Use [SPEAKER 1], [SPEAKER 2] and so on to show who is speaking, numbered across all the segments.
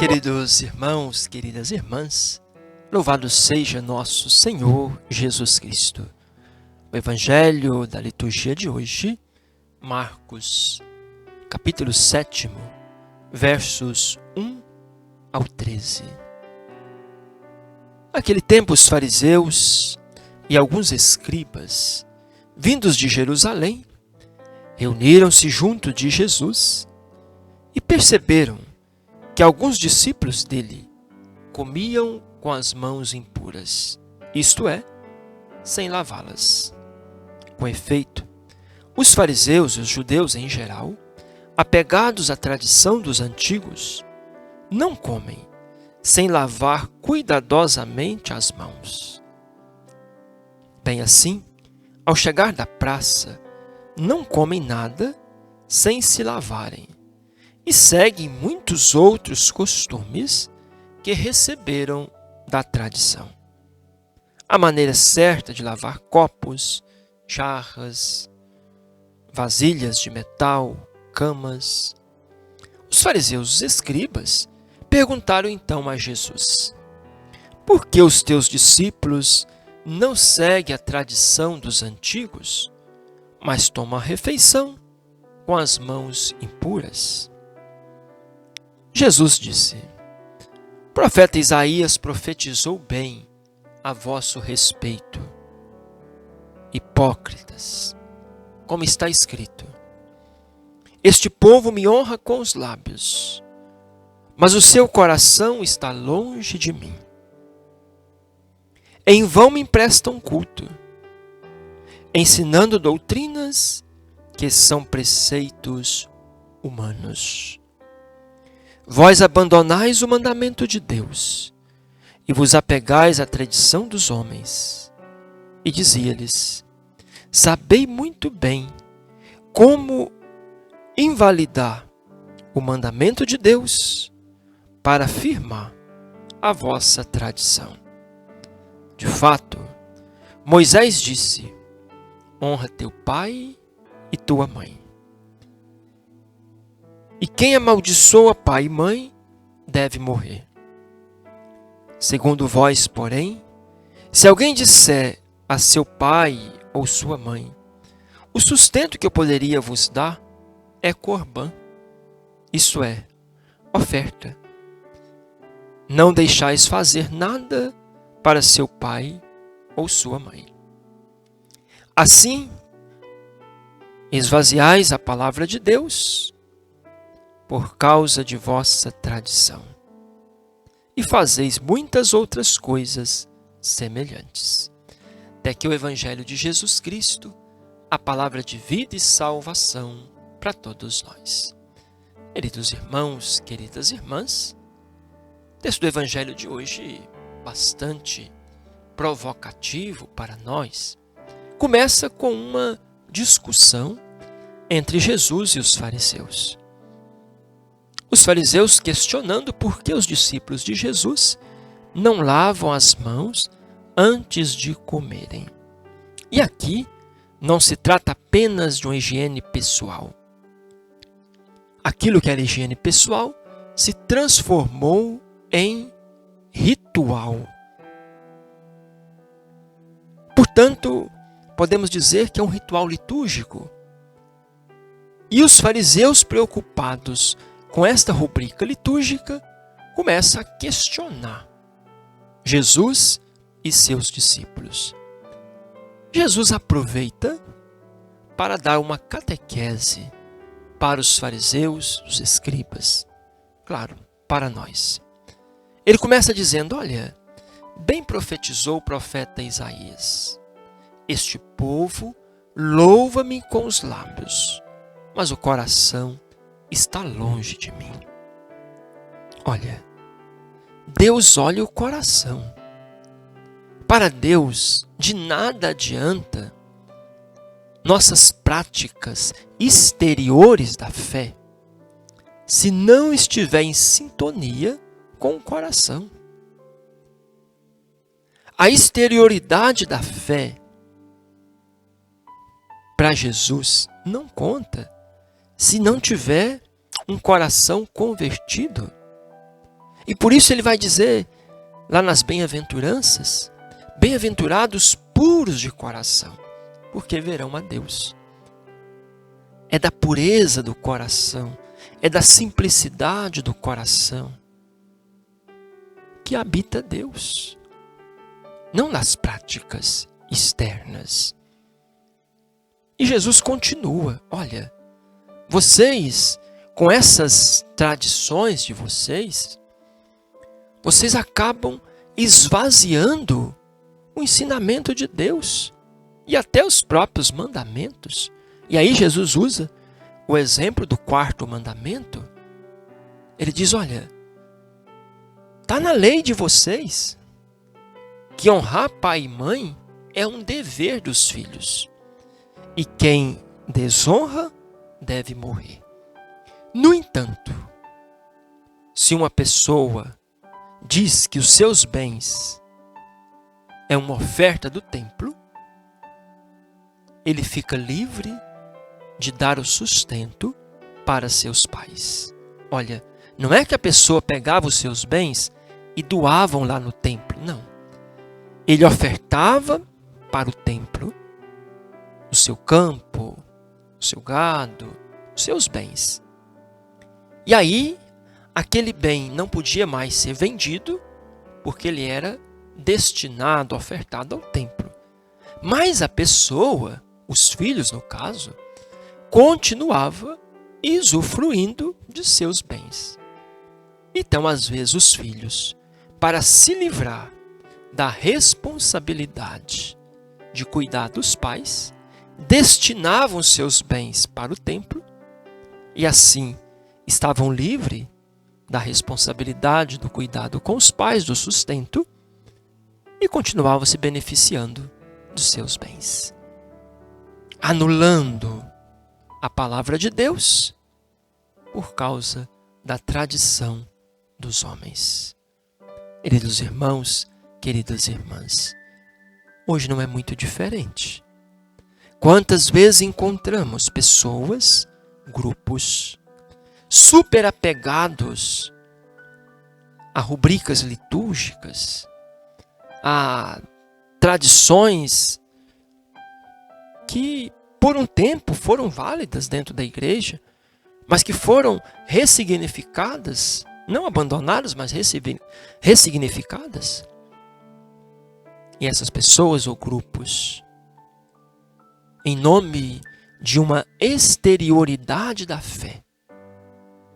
[SPEAKER 1] Queridos irmãos, queridas irmãs, louvado seja nosso Senhor Jesus Cristo. O Evangelho da liturgia de hoje, Marcos, capítulo 7, versos 1 ao 13. Naquele tempo, os fariseus e alguns escribas, vindos de Jerusalém, reuniram-se junto de Jesus e perceberam que alguns discípulos dele comiam com as mãos impuras, isto é, sem lavá-las. Com efeito, os fariseus e os judeus em geral, apegados à tradição dos antigos, não comem sem lavar cuidadosamente as mãos. Bem assim, ao chegar da praça, não comem nada sem se lavarem e seguem muitos outros costumes que receberam da tradição. A maneira certa de lavar copos, jarras, vasilhas de metal, camas. Os fariseus e os escribas perguntaram então a Jesus: por que os teus discípulos não seguem a tradição dos antigos, mas tomam a refeição com as mãos impuras? Jesus disse: o profeta Isaías profetizou bem a vosso respeito. Hipócritas, como está escrito: este povo me honra com os lábios, mas o seu coração está longe de mim. Em vão me prestam culto, ensinando doutrinas que são preceitos humanos. Vós abandonais o mandamento de Deus e vos apegais à tradição dos homens. E dizia-lhes: sabei muito bem como invalidar o mandamento de Deus para afirmar a vossa tradição. De fato, Moisés disse: honra teu pai e tua mãe. E quem amaldiçoa pai e mãe deve morrer. Segundo vós, porém, se alguém disser a seu pai ou sua mãe: o sustento que eu poderia vos dar é corbã, isto é, oferta. Não deixais fazer nada para seu pai ou sua mãe. Assim, esvaziais a palavra de Deus por causa de vossa tradição, e fazeis muitas outras coisas semelhantes. Até aqui o Evangelho de Jesus Cristo, a palavra de vida e salvação para todos nós. Queridos irmãos, queridas irmãs, o texto do Evangelho de hoje, bastante provocativo para nós, começa com uma discussão entre Jesus e os fariseus. Os fariseus questionando por que os discípulos de Jesus não lavam as mãos antes de comerem. E aqui não se trata apenas de uma higiene pessoal. Aquilo que era higiene pessoal se transformou em ritual. Portanto, podemos dizer que é um ritual litúrgico. E os fariseus, preocupados com esta rubrica litúrgica, começam a questionar Jesus e seus discípulos. Jesus aproveita para dar uma catequese para os fariseus, os escribas, claro, para nós. Ele começa dizendo: olha, bem profetizou o profeta Isaías: este povo louva-me com os lábios, mas o coração está longe de mim. Olha, Deus olha o coração. Para Deus, de nada adianta nossas práticas exteriores da fé se não estiver em sintonia com o coração. A exterioridade da fé para Jesus não conta se não tiver um coração convertido. E por isso ele vai dizer, lá nas bem-aventuranças, bem-aventurados puros de coração, porque verão a Deus. É da pureza do coração, é da simplicidade do coração que habita Deus, não nas práticas externas. E Jesus continua, olha, vocês, com essas tradições de vocês acabam esvaziando o ensinamento de Deus e até os próprios mandamentos. E aí Jesus usa o exemplo do 4º mandamento. Ele diz, olha, está na lei de vocês que honrar pai e mãe é um dever dos filhos. E quem desonra deve morrer. No entanto, se uma pessoa diz que os seus bens é uma oferta do templo, ele fica livre de dar o sustento para seus pais. Olha, não é que a pessoa pegava os seus bens e doavam lá no templo, não. Ele ofertava para o templo o seu campo, o seu gado, os seus bens. E aí, aquele bem não podia mais ser vendido, porque ele era destinado, ofertado ao templo. Mas a pessoa, os filhos no caso, continuava usufruindo de seus bens. Então, às vezes, os filhos, para se livrar da responsabilidade de cuidar dos pais, destinavam seus bens para o templo e assim estavam livres da responsabilidade do cuidado com os pais, do sustento, e continuavam se beneficiando dos seus bens, anulando a palavra de Deus por causa da tradição dos homens. Queridos irmãos, queridas irmãs, hoje não é muito diferente. Quantas vezes encontramos pessoas, grupos, super apegados a rubricas litúrgicas, a tradições que por um tempo foram válidas dentro da igreja, mas que foram ressignificadas, não abandonadas, mas ressignificadas. E essas pessoas ou grupos, em nome de uma exterioridade da fé,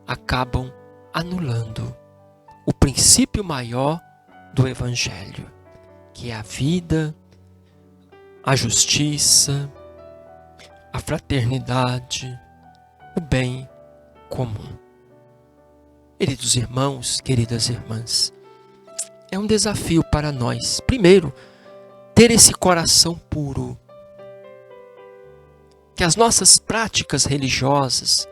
[SPEAKER 1] acabam anulando o princípio maior do Evangelho, que é a vida, a justiça, a fraternidade, o bem comum. Queridos irmãos, queridas irmãs, é um desafio para nós, primeiro, ter esse coração puro, que as nossas práticas religiosas,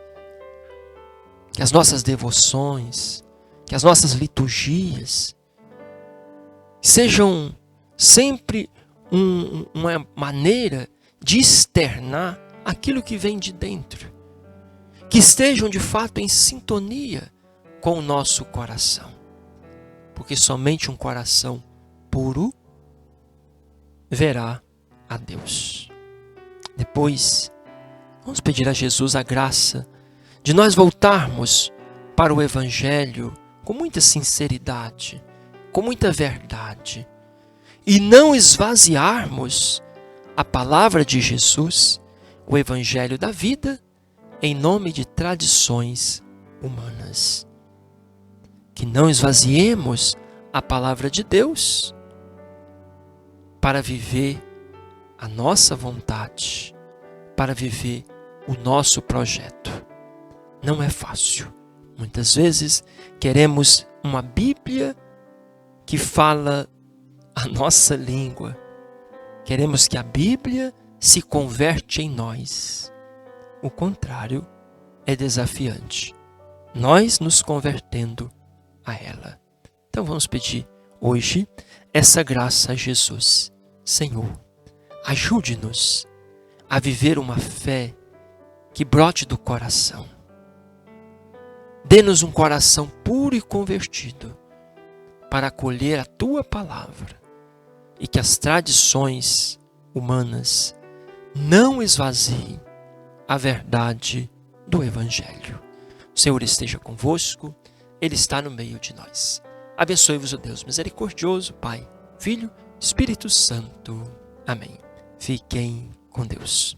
[SPEAKER 1] que as nossas devoções, que as nossas liturgias sejam sempre uma maneira de externar aquilo que vem de dentro, que estejam de fato em sintonia com o nosso coração, porque somente um coração puro verá a Deus. Depois, vamos pedir a Jesus a graça de nós voltarmos para o Evangelho com muita sinceridade, com muita verdade, e não esvaziarmos a palavra de Jesus, o Evangelho da vida, em nome de tradições humanas. Que não esvaziemos a palavra de Deus para viver a nossa vontade, para viver o nosso projeto. Não é fácil. Muitas vezes queremos uma Bíblia que fala a nossa língua. Queremos que a Bíblia se converte em nós. O contrário é desafiante. Nós nos convertendo a ela. Então vamos pedir hoje essa graça a Jesus. Senhor, ajude-nos a viver uma fé que brote do coração. Dê-nos um coração puro e convertido, para acolher a tua palavra e que as tradições humanas não esvaziem a verdade do Evangelho. O Senhor esteja convosco, Ele está no meio de nós. Abençoe-vos o Deus misericordioso, Pai, Filho, Espírito Santo. Amém. Fiquem com Deus.